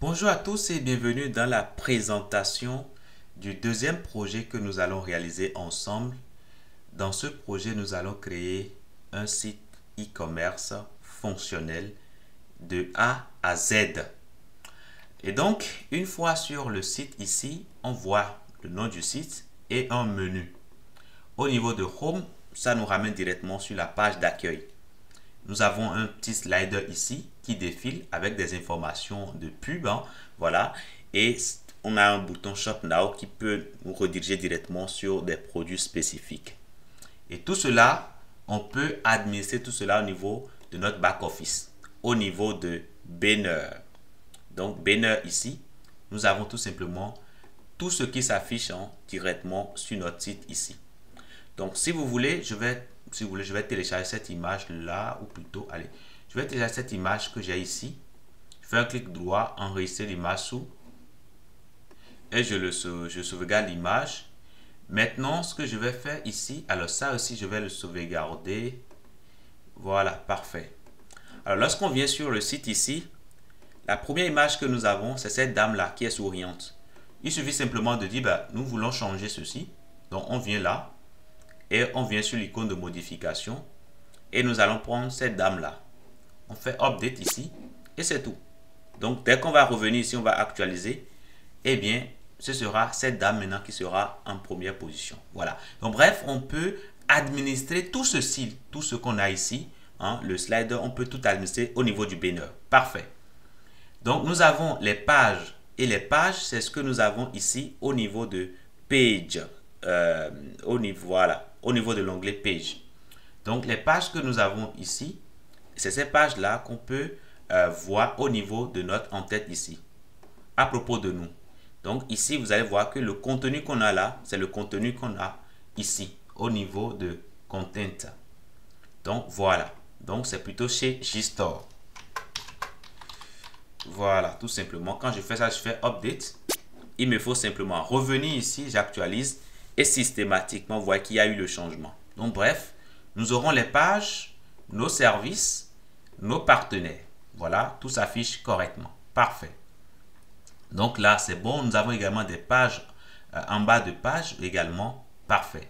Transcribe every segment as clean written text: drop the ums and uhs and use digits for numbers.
Bonjour à tous et bienvenue dans la présentation du deuxième projet que nous allons réaliser ensemble. Dans ce projet, nous allons créer un site e-commerce fonctionnel de A à Z. Et donc, une fois sur le site ici, on voit le nom du site et un menu. Au niveau de Home, ça nous ramène directement sur la page d'accueil. Nous avons un petit slider ici qui défile avec des informations de pub. Voilà. Et on a un bouton Shop Now qui peut nous rediriger directement sur des produits spécifiques. Et tout cela, on peut administrer tout cela au niveau de notre back-office, au niveau de Banner. Donc, Banner ici, nous avons tout simplement tout ce qui s'affiche directement sur notre site ici. Donc, si vous voulez, je vais télécharger cette image là, ou plutôt, allez, je vais télécharger cette image que j'ai ici. Je fais un clic droit, enregistrer l'image sous, et je sauvegarde l'image. Maintenant, ce que je vais faire ici, alors ça aussi, je vais le sauvegarder. Voilà, parfait. Alors, lorsqu'on vient sur le site ici, la première image que nous avons, c'est cette dame-là qui est souriante. Il suffit simplement de dire, bah, nous voulons changer ceci. Donc, on vient là. Et on vient sur l'icône de modification et nous allons prendre cette dame là. On fait update ici et c'est tout. Donc dès qu'on va revenir ici, on va actualiser. Eh bien, ce sera cette dame maintenant qui sera en première position. Voilà. Donc bref, on peut administrer tout ceci, tout ce qu'on a ici. Le slider, on peut tout administrer au niveau du banner. Parfait. Donc nous avons les pages. Et les pages, c'est ce que nous avons ici au niveau de page. Voilà, au niveau de l'onglet page. Donc les pages que nous avons ici, c'est ces pages là qu'on peut voir au niveau de notre en-tête ici, à propos de nous. Donc ici vous allez voir que le contenu qu'on a là, c'est le contenu qu'on a ici au niveau de content. Donc voilà, donc c'est plutôt chez JStore. Voilà, tout simplement. Quand je fais ça, je fais update. Il me faut simplement revenir ici, j'actualise. Et systématiquement, vous voyez qu'il y a eu le changement. Donc bref, nous aurons les pages, nos services, nos partenaires. Voilà, tout s'affiche correctement. Parfait. Donc là, c'est bon. Nous avons également des pages en bas de page également. Parfait.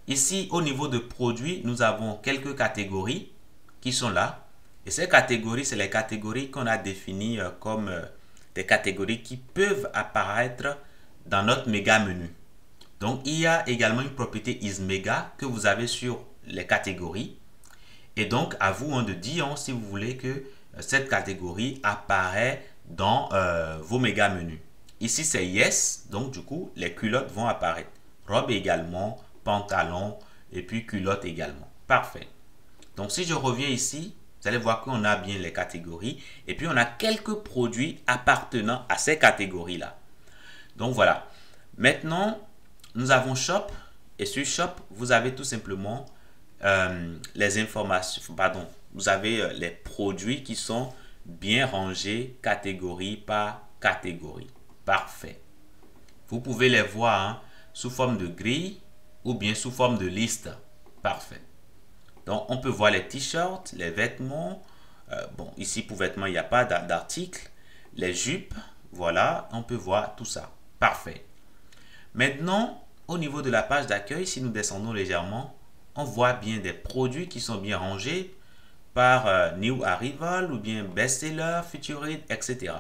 Ici, au niveau de produits, nous avons quelques catégories qui sont là. Et ces catégories, c'est les catégories qu'on a définies comme des catégories qui peuvent apparaître dans notre méga menu. Donc, il y a également une propriété isMega que vous avez sur les catégories. Et donc, à vous de dire si vous voulez que cette catégorie apparaît dans vos méga menus. Ici, c'est Yes. Donc, du coup, les culottes vont apparaître. Robe également, pantalon et puis culotte également. Parfait. Donc, si je reviens ici, vous allez voir qu'on a bien les catégories. Et puis, on a quelques produits appartenant à ces catégories-là. Donc, voilà. Maintenant, nous avons Shop et sur Shop, vous avez tout simplement les informations, pardon, vous avez les produits qui sont bien rangés catégorie par catégorie. Parfait. Vous pouvez les voir sous forme de grille ou bien sous forme de liste. Parfait. Donc, on peut voir les t-shirts, les vêtements. Bon, ici pour vêtements, il n'y a pas d'article. Les jupes, voilà, on peut voir tout ça. Parfait. Maintenant, au niveau de la page d'accueil, si nous descendons légèrement, on voit bien des produits qui sont bien rangés par New Arrival ou bien Bestseller, Featured, etc.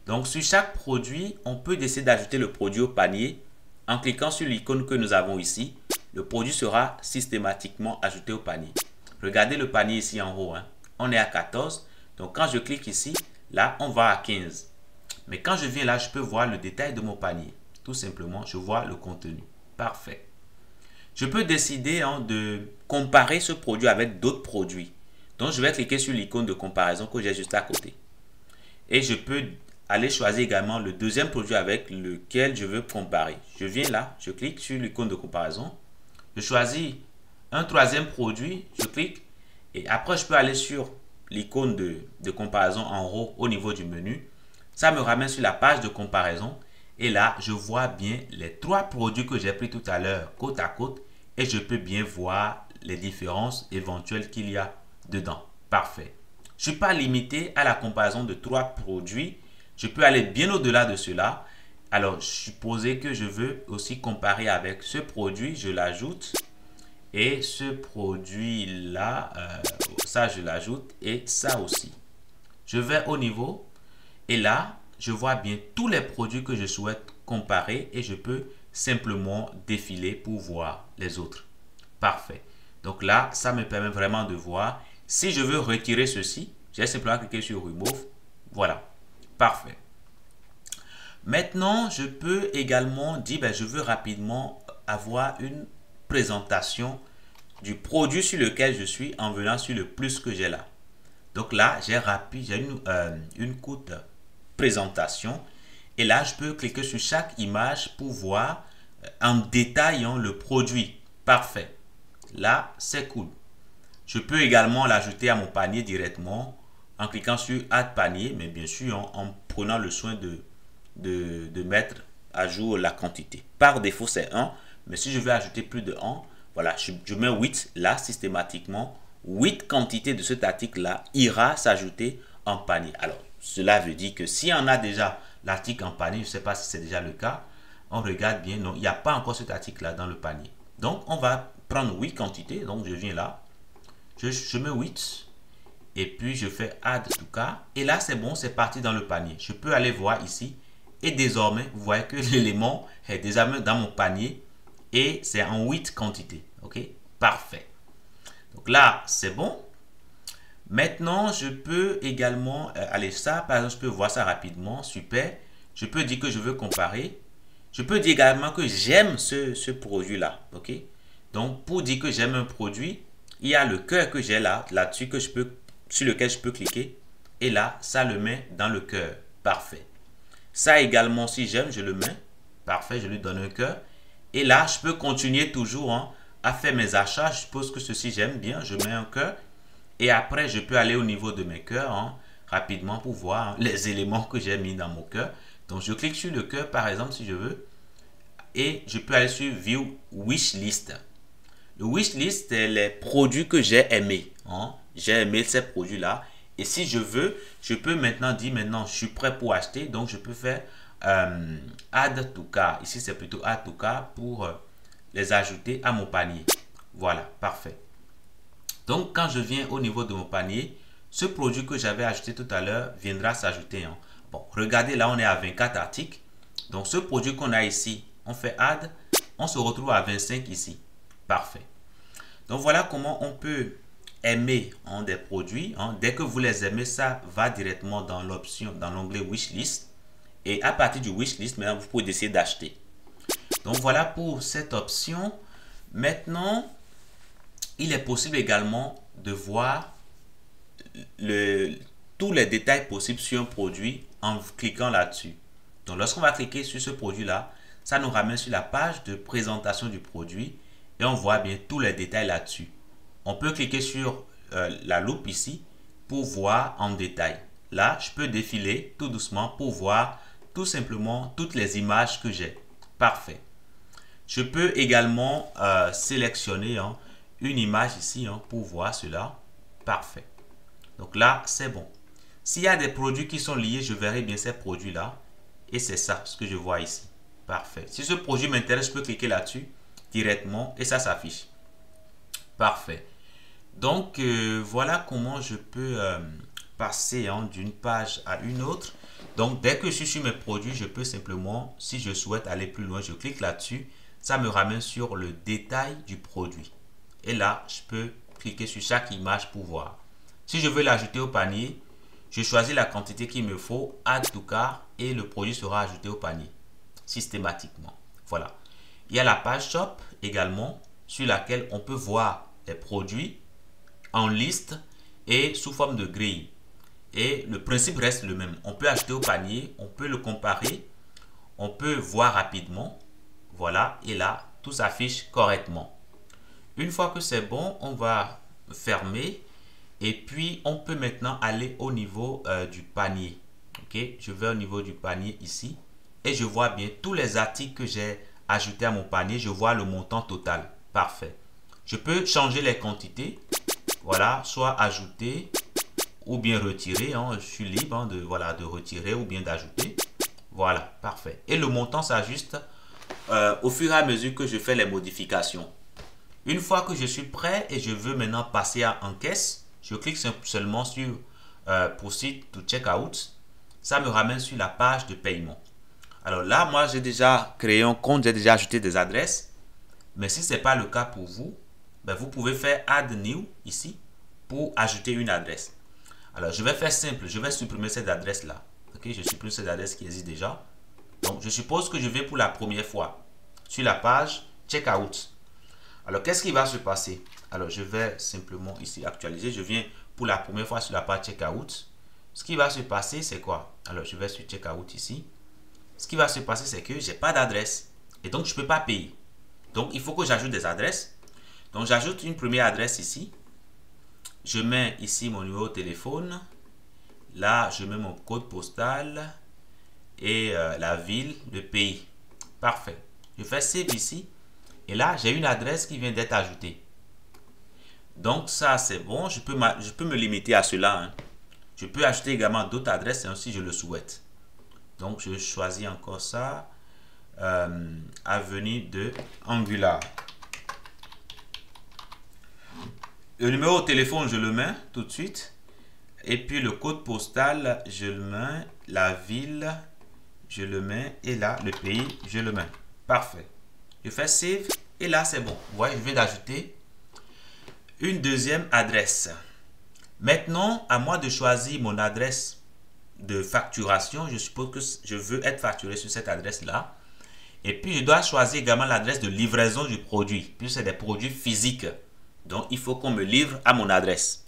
Donc, sur chaque produit, on peut décider d'ajouter le produit au panier. En cliquant sur l'icône que nous avons ici, le produit sera systématiquement ajouté au panier. Regardez le panier ici en haut. On est à 14. Donc, quand je clique ici, là, on va à 15. Mais quand je viens là, je peux voir le détail de mon panier. Tout simplement, je vois le contenu. Parfait. Je peux décider de comparer ce produit avec d'autres produits. Donc, je vais cliquer sur l'icône de comparaison que j'ai juste à côté. Et je peux aller choisir également le deuxième produit avec lequel je veux comparer. Je viens là, je clique sur l'icône de comparaison. Je choisis un troisième produit, je clique. Et après, je peux aller sur l'icône de comparaison en haut au niveau du menu. Ça me ramène sur la page de comparaison. Et là, je vois bien les trois produits que j'ai pris tout à l'heure côte à côte et je peux bien voir les différences éventuelles qu'il y a dedans. Parfait. Je ne suis pas limité à la comparaison de trois produits Je peux aller bien au-delà de cela. Alors, supposez que je veux aussi comparer avec ce produit, je l'ajoute. Et ce produit-là, ça je l'ajoute et ça aussi. Je vais au niveau et là, je vois bien tous les produits que je souhaite comparer et je peux simplement défiler pour voir les autres. Parfait. Donc là, ça me permet vraiment de voir. Si je veux retirer ceci, j'ai simplement cliqué sur Remove. Voilà. Parfait. Maintenant, je peux également dire, je veux rapidement avoir une présentation du produit sur lequel je suis en venant sur le plus que j'ai là. Donc là, j'ai une courte présentation et là, je peux cliquer sur chaque image pour voir en détail le produit. Parfait. Là, c'est cool. Je peux également l'ajouter à mon panier directement en cliquant sur Add panier, mais bien sûr en prenant le soin de mettre à jour la quantité. Par défaut, c'est 1, mais si je veux ajouter plus de 1, voilà, je mets 8. Là, systématiquement, 8 quantités de cet article-là ira s'ajouter en panier. Alors, cela veut dire que si on a déjà l'article en panier, je ne sais pas si c'est déjà le cas, on regarde bien, non, il n'y a pas encore cet article-là dans le panier. Donc, on va prendre 8 quantités. Donc, je viens là, je mets 8 et puis je fais Add to cart. Et là, c'est bon, c'est parti dans le panier. Je peux aller voir ici et désormais, vous voyez que l'élément est déjà dans mon panier et c'est en 8 quantités. OK? Parfait. Donc là, c'est bon. Maintenant, je peux également aller ça. Par exemple, je peux voir ça rapidement. Super. Je peux dire que je veux comparer. Je peux dire également que j'aime ce produit-là. OK? Donc, pour dire que j'aime un produit, il y a le cœur que j'ai là-dessus sur lequel je peux cliquer. Et là, ça le met dans le cœur. Parfait. Ça également, si j'aime, je le mets. Parfait, je lui donne un cœur. Et là, je peux continuer toujours à faire mes achats. Je suppose que ceci, j'aime bien. Je mets un cœur. Et après, je peux aller au niveau de mes cœurs rapidement pour voir les éléments que j'ai mis dans mon cœur. Donc, je clique sur le cœur, par exemple, si je veux. Et je peux aller sur View Wishlist. Le wishlist, c'est les produits que j'ai aimés. J'ai aimé ces produits-là. Et si je veux, je peux maintenant dire, maintenant, je suis prêt pour acheter. Donc, je peux faire Add to cart. Ici, c'est plutôt Add to cart pour les ajouter à mon panier. Voilà, parfait. Donc, quand je viens au niveau de mon panier, ce produit que j'avais ajouté tout à l'heure viendra s'ajouter. Bon, regardez, là, on est à 24 articles. Donc, ce produit qu'on a ici, on fait Add, on se retrouve à 25 ici. Parfait. Donc, voilà comment on peut aimer des produits. Dès que vous les aimez, ça va directement dans l'option, dans l'onglet Wishlist. Et à partir du Wishlist, maintenant, vous pouvez décider d'acheter. Donc, voilà pour cette option. Maintenant, il est possible également de voir tous les détails possibles sur un produit en cliquant là-dessus. Donc, lorsqu'on va cliquer sur ce produit-là, ça nous ramène sur la page de présentation du produit et on voit bien tous les détails là-dessus. On peut cliquer sur la loupe ici pour voir en détail. Là, je peux défiler tout doucement pour voir tout simplement toutes les images que j'ai. Parfait. Je peux également sélectionner une image ici pour voir cela. Parfait. Donc là, c'est bon. S'il y a des produits qui sont liés, je verrai bien ces produits-là. Et c'est ça, ce que je vois ici. Parfait. Si ce produit m'intéresse, je peux cliquer là-dessus directement et ça s'affiche. Parfait. Donc, voilà comment je peux passer d'une page à une autre. Donc, dès que je suis sur mes produits, je peux simplement, si je souhaite aller plus loin, je clique là-dessus. Ça me ramène sur le détail du produit. Et là, je peux cliquer sur chaque image pour voir. Si je veux l'ajouter au panier, je choisis la quantité qu'il me faut, Add to cart, et le produit sera ajouté au panier systématiquement. Voilà. Il y a la page Shop également, sur laquelle on peut voir les produits en liste et sous forme de grille. Et le principe reste le même. On peut acheter au panier, on peut le comparer, on peut voir rapidement. Voilà, et là, tout s'affiche correctement. Une fois que c'est bon, on va fermer. Et puis, on peut maintenant aller au niveau du panier. Ok, je vais au niveau du panier ici. Et je vois bien tous les articles que j'ai ajoutés à mon panier. Je vois le montant total. Parfait. Je peux changer les quantités. Voilà, soit ajouter ou bien retirer. Hein. Je suis libre hein, voilà, de retirer ou bien d'ajouter. Voilà, parfait. Et le montant s'ajuste au fur et à mesure que je fais les modifications. Une fois que je suis prêt et je veux maintenant passer en caisse, je clique seulement sur Proceed to Checkout. Ça me ramène sur la page de paiement. Alors là, moi, j'ai déjà créé un compte, j'ai déjà ajouté des adresses. Mais si ce n'est pas le cas pour vous, ben, vous pouvez faire Add New ici pour ajouter une adresse. Alors, je vais faire simple. Je vais supprimer cette adresse-là. Ok, je supprime cette adresse qui existe déjà. Donc, je suppose que je vais pour la première fois sur la page Checkout. Alors, qu'est-ce qui va se passer? Alors, je vais simplement ici actualiser. Je viens pour la première fois sur la page Checkout. Ce qui va se passer, c'est quoi? Alors, je vais sur Checkout ici. Ce qui va se passer, c'est que je n'ai pas d'adresse. Et donc, je ne peux pas payer. Donc, il faut que j'ajoute des adresses. Donc, j'ajoute une première adresse ici. Je mets ici mon numéro de téléphone. Là, je mets mon code postal et la ville, le pays. Parfait. Je fais Save ici. Et là, j'ai une adresse qui vient d'être ajoutée. Donc, ça, c'est bon. Je peux me limiter à cela. Hein. Je peux ajouter également d'autres adresses si je le souhaite. Donc, je choisis encore ça. Avenue de Angular. Le numéro de téléphone, je le mets tout de suite. Et puis le code postal, je le mets. La ville, je le mets. Et là, le pays, je le mets. Parfait. Je fais Save. Et là, c'est bon. Vous voyez, je viens d'ajouter une deuxième adresse. Maintenant, à moi de choisir mon adresse de facturation. Je suppose que je veux être facturé sur cette adresse-là. Et puis, je dois choisir également l'adresse de livraison du produit. Puis, c'est des produits physiques. Donc, il faut qu'on me livre à mon adresse.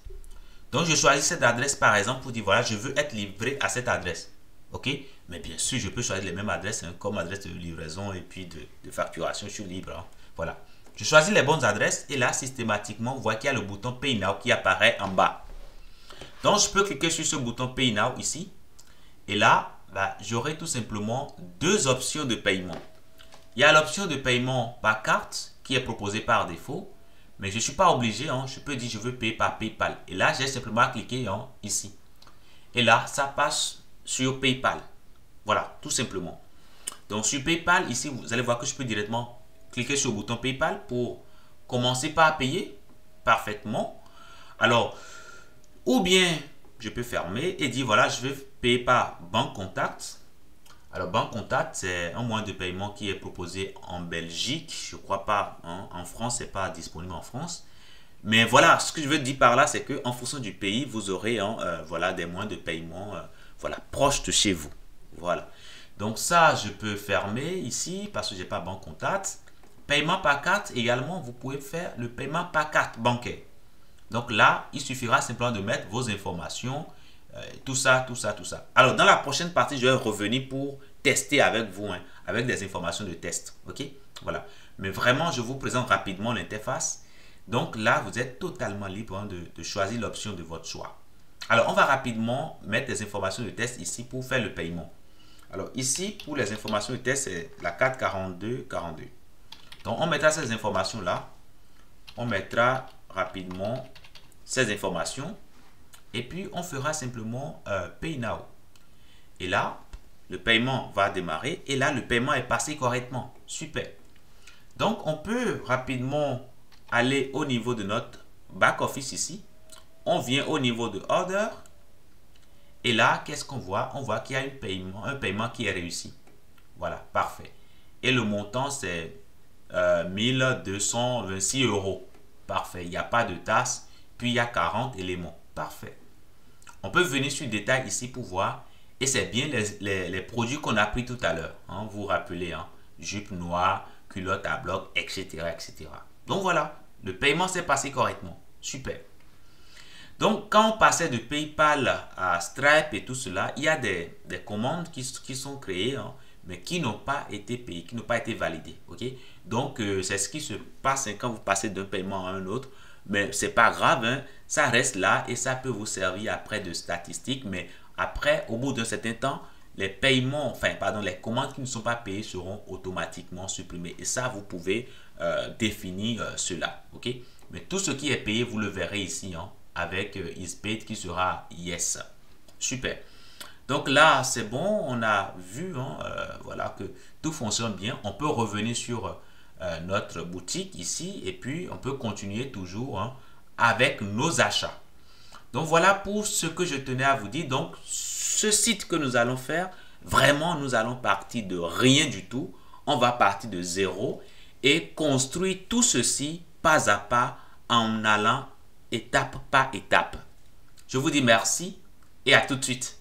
Donc, je choisis cette adresse, par exemple, pour dire, voilà, je veux être livré à cette adresse. OK? Mais bien sûr, je peux choisir les mêmes adresses hein, comme adresse de livraison et puis de facturation. Je suis libre. Hein. Voilà. Je choisis les bonnes adresses et là, systématiquement, vous voyez qu'il y a le bouton Pay Now qui apparaît en bas. Donc, je peux cliquer sur ce bouton Pay Now ici. Et là, bah, j'aurai tout simplement deux options de paiement. Il y a l'option de paiement par carte qui est proposée par défaut. Mais je ne suis pas obligé. Hein, je peux dire je veux payer par PayPal. Et là, j'ai simplement cliqué hein, ici. Et là, ça passe sur PayPal. Voilà, tout simplement. Donc, sur PayPal, ici, vous allez voir que je peux directement cliquer sur le bouton PayPal pour commencer par payer parfaitement. Alors, ou bien, je peux fermer et dire, voilà, je vais payer par Banque Contact. Alors, Banque Contact, c'est un moyen de paiement qui est proposé en Belgique. Je ne crois pas, hein, en France, ce n'est pas disponible en France. Mais voilà, ce que je veux dire par là, c'est qu'en fonction du pays, vous aurez hein, voilà, des moyens de paiement voilà, proches de chez vous. Voilà. Donc ça, je peux fermer ici parce que je n'ai pas Banque Contact. Paiement par carte, également, vous pouvez faire le paiement par carte bancaire. Donc là, il suffira simplement de mettre vos informations, tout ça. Alors, dans la prochaine partie, je vais revenir pour tester avec vous, hein, avec des informations de test. OK? Voilà. Mais vraiment, je vous présente rapidement l'interface. Donc là, vous êtes totalement libre hein, de choisir l'option de votre choix. Alors, on va rapidement mettre des informations de test ici pour faire le paiement. Alors, ici, pour les informations de test, c'est la carte 4242. Donc, on mettra ces informations-là. On mettra rapidement ces informations. Et puis, on fera simplement Pay Now. Et là, le paiement va démarrer. Et là, le paiement est passé correctement. Super. Donc, on peut rapidement aller au niveau de notre back-office ici. On vient au niveau de Order. Et là, qu'est-ce qu'on voit? On voit qu'il y a un paiement qui est réussi. Voilà, parfait. Et le montant, c'est 1226 €. Parfait. Il n'y a pas de tasse. Puis, il y a 40 éléments. Parfait. On peut venir sur le détail ici pour voir. Et c'est bien les produits qu'on a pris tout à l'heure. Hein, vous vous rappelez, hein, jupe noire, culotte à bloc, etc., etc. Donc voilà, le paiement s'est passé correctement. Super. Donc, quand on passait de PayPal à Stripe et tout cela, il y a des commandes qui sont créées, hein, mais qui n'ont pas été payées, qui n'ont pas été validées. Okay? Donc, c'est ce qui se passe hein, quand vous passez d'un paiement à un autre. Mais ce n'est pas grave, hein, ça reste là et ça peut vous servir après de statistiques. Mais après, au bout d'un certain temps, les paiements, enfin, pardon, les commandes qui ne sont pas payées seront automatiquement supprimées. Et ça, vous pouvez définir cela. Okay? Mais tout ce qui est payé, vous le verrez ici hein, avec is paid qui sera yes. Super. Donc là, c'est bon, on a vu voilà, que tout fonctionne bien. On peut revenir sur notre boutique ici et puis on peut continuer toujours avec nos achats. Donc voilà pour ce que je tenais à vous dire. Donc ce site que nous allons faire, vraiment nous allons partir de rien du tout. On va partir de zéro et construire tout ceci pas à pas en allant étape par étape. Je vous dis merci et à tout de suite.